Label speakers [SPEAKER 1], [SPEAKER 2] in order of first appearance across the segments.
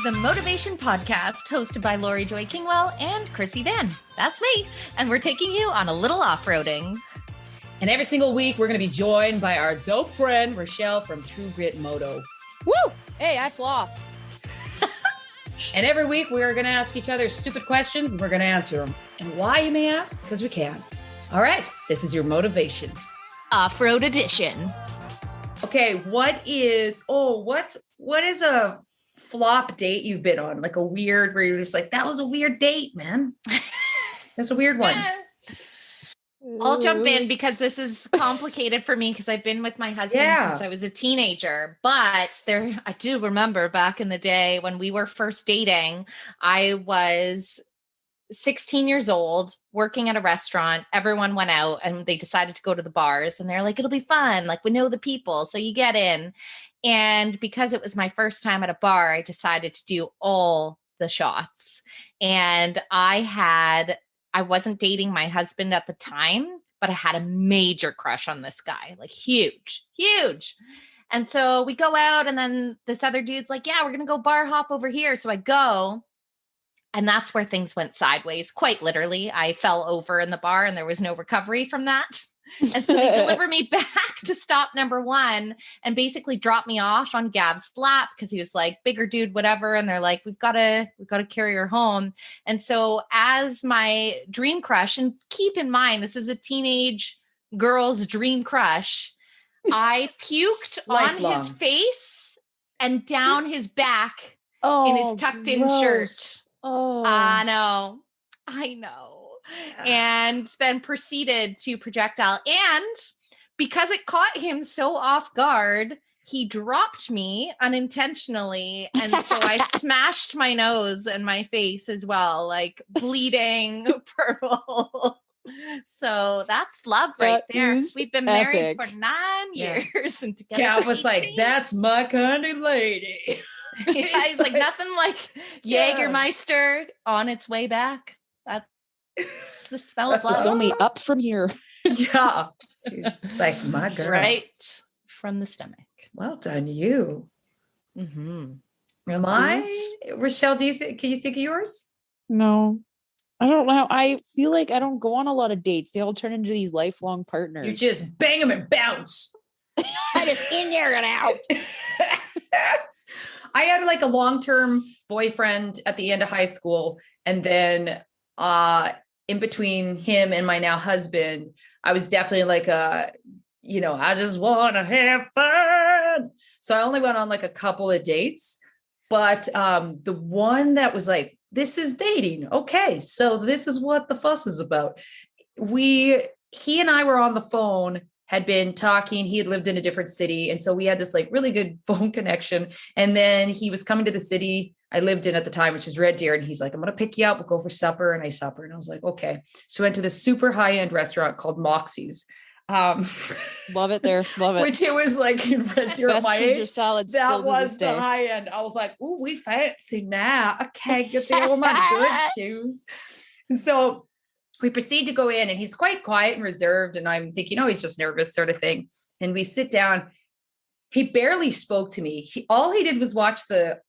[SPEAKER 1] the Motovation Podcast, hosted by Laurie Joy Kingwell and Krissy Vann. That's me. And we're taking you on a little off-roading.
[SPEAKER 2] And every single week, we're going to be joined by our dope friend, Richelle from True Grit Moto.
[SPEAKER 3] Woo! Hey, I floss.
[SPEAKER 2] And every week, we are going to ask each other stupid questions, and we're going to answer them. And why, you may ask? Because we can. All right, this is your motivation.
[SPEAKER 1] Off-road edition.
[SPEAKER 2] Okay, what is a flop date you've been on? Like a weird, where you're just like, that was a weird date, man. That's a weird one.
[SPEAKER 1] I'll jump in because this is complicated for me because I've been with my husband since I was a teenager. But I do remember back in the day when we were first dating, I was 16 years old, working at a restaurant. Everyone went out and they decided to go to the bars, and they're like, it'll be fun. Like, we know the people. So you get in. And because it was my first time at a bar, I decided to do all the shots. And I wasn't dating my husband at the time, but I had a major crush on this guy, like huge. And so we go out, and then this other dude's like, yeah, we're going to go bar hop over here. So I go, and that's where things went sideways. Quite literally, I fell over in the bar and there was no recovery from that. And so they deliver me back to stop number one and basically drop me off on Gab's lap because he was like, bigger dude, whatever. And they're like, we've got to carry her home. And so as my dream crush, and keep in mind, this is a teenage girl's dream crush, I puked on his face and down his back in his tucked in shirt.
[SPEAKER 3] Oh,
[SPEAKER 1] I know. And then proceeded to projectile. And because it caught him so off guard, he dropped me unintentionally. And so I smashed my nose and my face as well, like bleeding purple. So that's love right there. We've been married for 9 years. And together
[SPEAKER 2] Cat was like, that's my kind of lady.
[SPEAKER 1] Yeah, he's like, nothing like Jägermeister on its way back. That's the smell of love.
[SPEAKER 3] it's only up from here.
[SPEAKER 2] Yeah. It's like, my girl.
[SPEAKER 1] Right from the stomach.
[SPEAKER 2] Well done, you.
[SPEAKER 1] Mm-hmm.
[SPEAKER 2] Richelle, can you think of yours?
[SPEAKER 3] No, I don't know. I feel like I don't go on a lot of dates. They all turn into these lifelong partners.
[SPEAKER 2] You just bang them and bounce.
[SPEAKER 3] I just in there and out.
[SPEAKER 2] I had like a long-term boyfriend at the end of high school. And then in between him and my now husband, I was definitely like I just want to have fun. So I only went on like a couple of dates, but the one that was like, this is dating. Okay. So this is what the fuss is about. He and I were on the phone, had been talking. He had lived in a different city. And so we had this like really good phone connection. And then he was coming to the city I lived in at the time, which is Red Deer. And he's like, I'm going to pick you up. We'll go for supper. And I supper. And I was like, okay. So we went to this super high-end restaurant called Moxie's.
[SPEAKER 3] Love it there. Love it.
[SPEAKER 2] Which it was like in Red Deer.
[SPEAKER 3] Best
[SPEAKER 2] my
[SPEAKER 3] Caesar
[SPEAKER 2] age,
[SPEAKER 3] salad
[SPEAKER 2] that
[SPEAKER 3] still to
[SPEAKER 2] was
[SPEAKER 3] this day.
[SPEAKER 2] the high end. I was like, ooh, we fancy now. Okay, get there with my good shoes. And so we proceed to go in, and he's quite quiet and reserved. And I'm thinking, oh, he's just nervous sort of thing. And we sit down. He barely spoke to me. All he did was watch the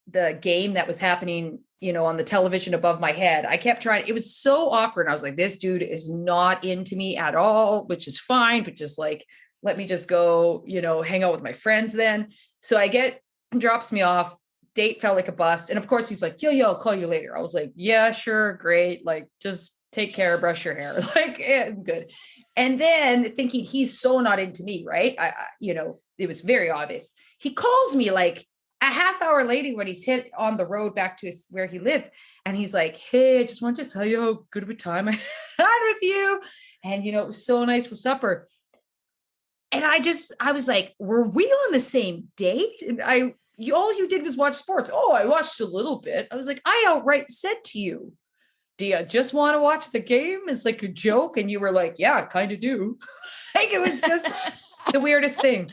[SPEAKER 2] game that was happening, on the television above my head. I kept trying. It was so awkward. I was like, this dude is not into me at all, which is fine, but just like, let me just go, hang out with my friends then. So drops me off. Date felt like a bust. And of course he's like, yo, I'll call you later. I was like, yeah, sure. Great. Like, just take care, brush your hair. Like, yeah, good. And then thinking he's so not into me, right? It was very obvious. He calls me like a half hour later when he's hit on the road back to where he lived. And he's like, hey, I just want to tell you how good of a time I had with you. And, it was so nice for supper. And I was like, were we on the same date? And all you did was watch sports. Oh, I watched a little bit. I was like, I outright said to you, do you just want to watch the game? It's like a joke. And you were like, yeah, I kind of do. Like, it was just the weirdest thing.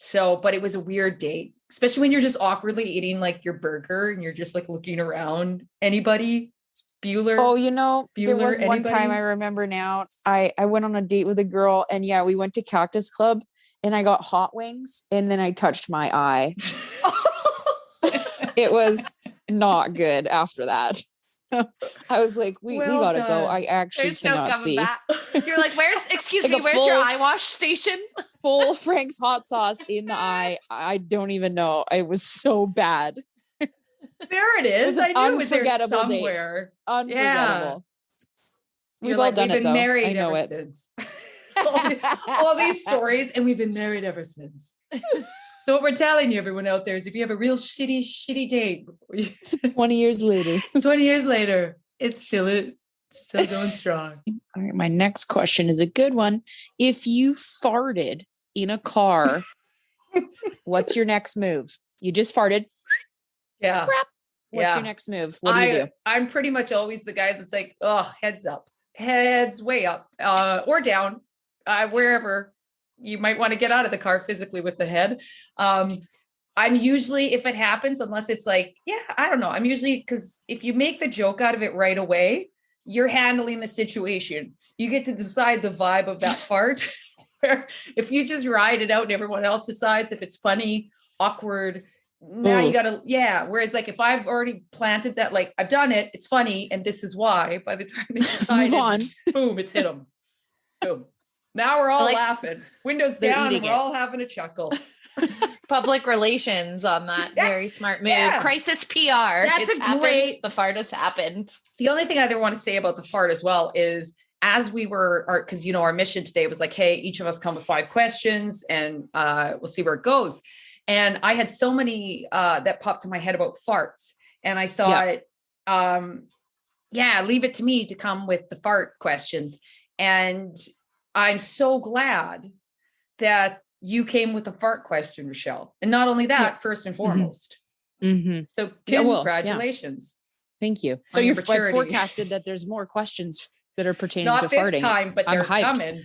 [SPEAKER 2] So, but it was a weird date, especially when you're just awkwardly eating like your burger and you're just like looking around. Anybody? Bueller?
[SPEAKER 3] Oh, there
[SPEAKER 2] Bueller,
[SPEAKER 3] was one
[SPEAKER 2] anybody?
[SPEAKER 3] time I remember now, I went on a date with a girl, and yeah, we went to Cactus Club, and I got hot wings, and then I touched my eye. It was not good after that. I was like, we gotta go. I actually cannot see.
[SPEAKER 1] Back. You're like, excuse me, where's your eye wash station?
[SPEAKER 3] Full Frank's hot sauce in the eye. I don't even know. It was so bad.
[SPEAKER 2] There it is. I knew it was there somewhere.
[SPEAKER 3] Date. Unforgettable.
[SPEAKER 2] We've been married ever since. all these stories, and we've been married ever since. So what we're telling you, everyone out there, is if you have a real shitty date,
[SPEAKER 3] 20 years later,
[SPEAKER 2] it's still going strong.
[SPEAKER 3] All right, my next question is a good one. If you farted in a car, what's your next move? You just farted.
[SPEAKER 2] Yeah.
[SPEAKER 3] What's your next move? What do you do?
[SPEAKER 2] I'm pretty much always the guy that's like, oh, heads up, heads way up, or down, wherever you might want to get out of the car physically with the head. I'm usually, if it happens, unless it's like, I don't know. I'm usually, because if you make the joke out of it right away, you're handling the situation. You get to decide the vibe of that fart. Where if you just ride it out and everyone else decides if it's funny, awkward, now you gotta, whereas like if I've already planted that, like I've done it, it's funny, and this is why, by the time they decide, boom, it's hit them. Boom. Now we're all laughing. Windows down, and we're all having a chuckle.
[SPEAKER 1] Public relations on that. Very smart move. Crisis PR.
[SPEAKER 2] That's great.
[SPEAKER 1] The fart has happened.
[SPEAKER 2] The only thing I want to say about the fart as well is, as we were, because our mission today was like, hey, each of us come with 5 questions, and we'll see where it goes. And I had so many that popped to my head about farts. And I thought, leave it to me to come with the fart questions. And I'm so glad that you came with a fart question, Richelle. And not only that, first and foremost.
[SPEAKER 3] Mm-hmm.
[SPEAKER 2] So congratulations.
[SPEAKER 3] Thank you. So you're forecasted that there's more questions that are pertaining to farting.
[SPEAKER 2] Not this time, but they're coming.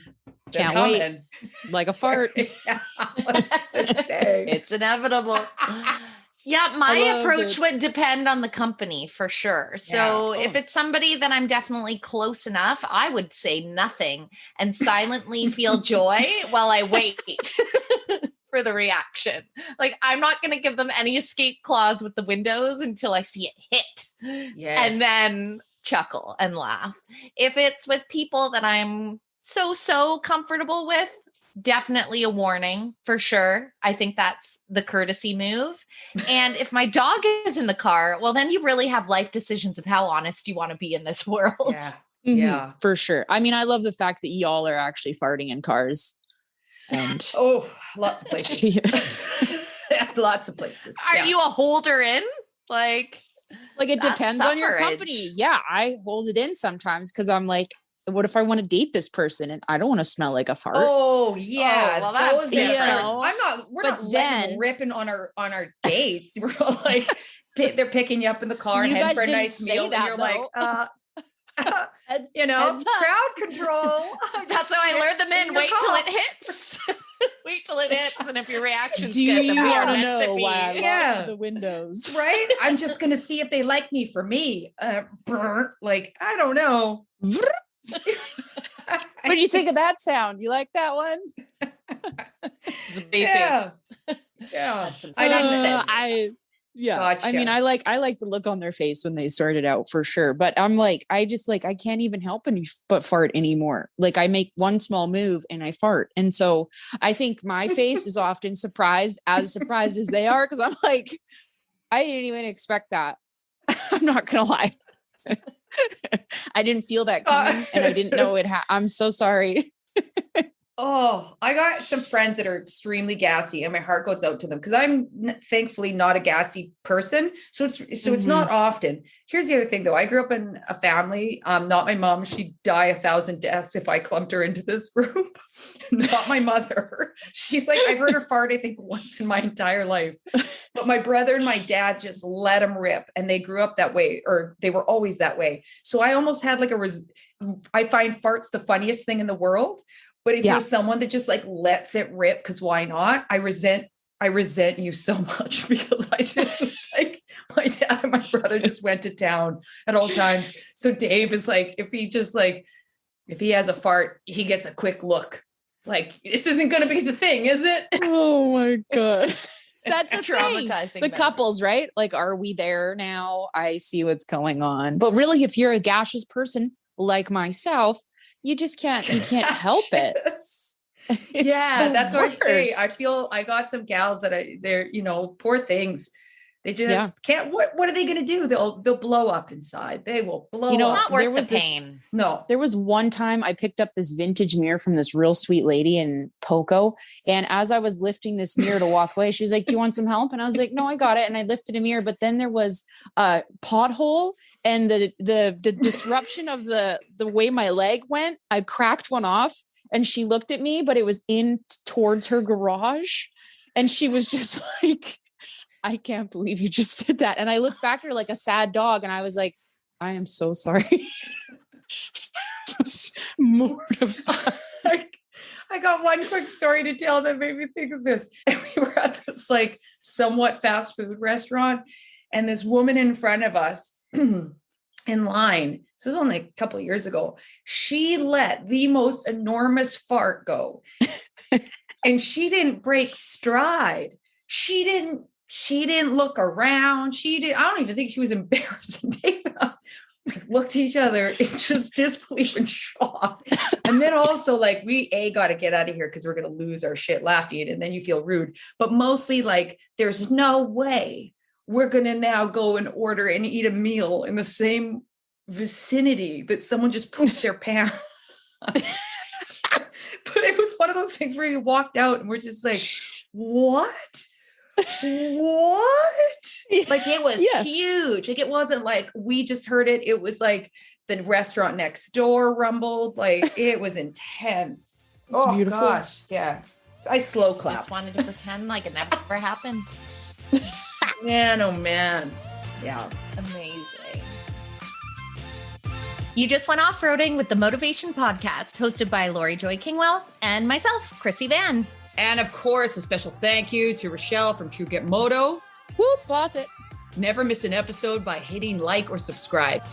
[SPEAKER 3] Can't wait. Like a fart.
[SPEAKER 1] It's inevitable. Yeah, my approach would depend on the company for sure. So if it's somebody that I'm definitely close enough, I would say nothing and silently feel joy while I wait for the reaction. Like, I'm not going to give them any escape clause with the windows until I see it hit. Yes. And then chuckle and laugh. If it's with people that I'm so comfortable with, definitely a warning for sure. I think that's the courtesy move. And if my dog is in the car, well, then you really have life decisions of how honest you want to be in this world.
[SPEAKER 2] Yeah,
[SPEAKER 3] for sure. I mean, I love the fact that y'all are actually farting in cars. And
[SPEAKER 2] lots of places. Lots of places.
[SPEAKER 1] Are you a holder in? Like
[SPEAKER 3] it depends on your company. Yeah, I hold it in sometimes because I'm like, what if I want to date this person and I don't want to smell like a fart?
[SPEAKER 2] Oh yeah.
[SPEAKER 1] Well, that's
[SPEAKER 2] different. We're not letting ripping on our dates. We're all like, they're picking you up in the car, heading for a nice meal, and you're like, crowd control.
[SPEAKER 1] That's how I lured them in. Wait till it hits. Wait till it hits, and if your reaction's
[SPEAKER 3] good,
[SPEAKER 1] then we are
[SPEAKER 3] meant
[SPEAKER 1] know
[SPEAKER 3] to be. Why I locked the windows,
[SPEAKER 2] right? I'm just gonna see if they like me for me. Like, I don't know.
[SPEAKER 3] What do you think of that sound? You like that one?
[SPEAKER 1] It's amazing.
[SPEAKER 2] Gotcha.
[SPEAKER 3] I mean, I like the look on their face when they sort it out for sure. But I'm like, I can't even help but fart anymore. Like, I make one small move and I fart. And so I think my face is often surprised as they are. Cause I'm like, I didn't even expect that. I'm not going to lie. I didn't feel that coming and I didn't know it. I'm so sorry.
[SPEAKER 2] I got some friends that are extremely gassy and my heart goes out to them because I'm thankfully not a gassy person. So it's not often. Here's the other thing though. I grew up in a family, not my mom. She'd die 1,000 deaths if I clumped her into this room. Not my mother. She's like, I've heard her fart, I think, once in my entire life. But my brother and my dad just let them rip and they grew up that way, or they were always that way. So I almost had like I find farts the funniest thing in the world. But if you're someone that just like lets it rip, because why not? I resent you so much because I just was like, my dad and my brother just went to town at all times. So Dave is like, if he has a fart, he gets a quick look. Like, this isn't going to be the thing, is it?
[SPEAKER 3] Oh my God. That's the
[SPEAKER 1] Traumatizing
[SPEAKER 3] thing. The couples, right? Like, are we there now? I see what's going on. But really, if you're a gaseous person like myself, you can't help it.
[SPEAKER 2] Yeah, that's what I say. I feel I got some gals that they're, poor things. They just can't. What are they going to do? They'll blow up inside. They will blow up.
[SPEAKER 1] Not worth the pain.
[SPEAKER 2] No.
[SPEAKER 3] There was one time I picked up this vintage mirror from this real sweet lady in Poco. And as I was lifting this mirror to walk away, she was like, "Do you want some help?" And I was like, "No, I got it." And I lifted a mirror, but then there was a pothole and the disruption of the way my leg went. I cracked one off and she looked at me, but it was in towards her garage. And she was just like, "I can't believe you just did that." And I looked back at her like a sad dog. And I was like, "I am so sorry." Mortified.
[SPEAKER 2] I got one quick story to tell that made me think of this. We were at this like somewhat fast food restaurant, and this woman in front of us in line, this was only a couple of years ago, she let the most enormous fart go. And she didn't break stride. She didn't look around. I don't even think she was embarrassed. And Dave and I looked at each other in just disbelief and shock. And then also like we got to get out of here because we're going to lose our shit laughing. And then you feel rude. But mostly like there's no way we're going to now go and order and eat a meal in the same vicinity that someone just pooped their pants. But it was one of those things where you walked out and we're just like, what? Like it was huge. Like it wasn't like we just heard it. It was like the restaurant next door rumbled. Like it was intense.
[SPEAKER 3] It's beautiful.
[SPEAKER 2] Gosh. Yeah. I slow clapped.
[SPEAKER 1] Just wanted to pretend like it never happened.
[SPEAKER 2] Man, oh man. Yeah.
[SPEAKER 1] Amazing. You just went off-roading with the Motovation Podcast, hosted by Laurie Joy Kingwell and myself, Krissy Vann.
[SPEAKER 2] And of course, a special thank you to Richelle from True Get Moto.
[SPEAKER 3] Whoop, boss it.
[SPEAKER 2] Never miss an episode by hitting like or subscribe.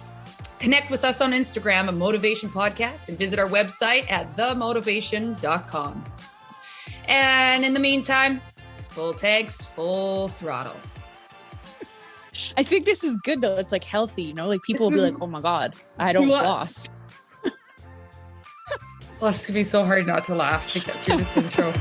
[SPEAKER 2] Connect with us on Instagram at Motovation Podcast and visit our website at themotovation.com. And in the meantime, full tanks, full throttle.
[SPEAKER 3] I think this is good though. It's like healthy, like people will be like, "Oh my God, I don't floss."
[SPEAKER 2] Well, it's going to be so hard not to laugh to get through this intro.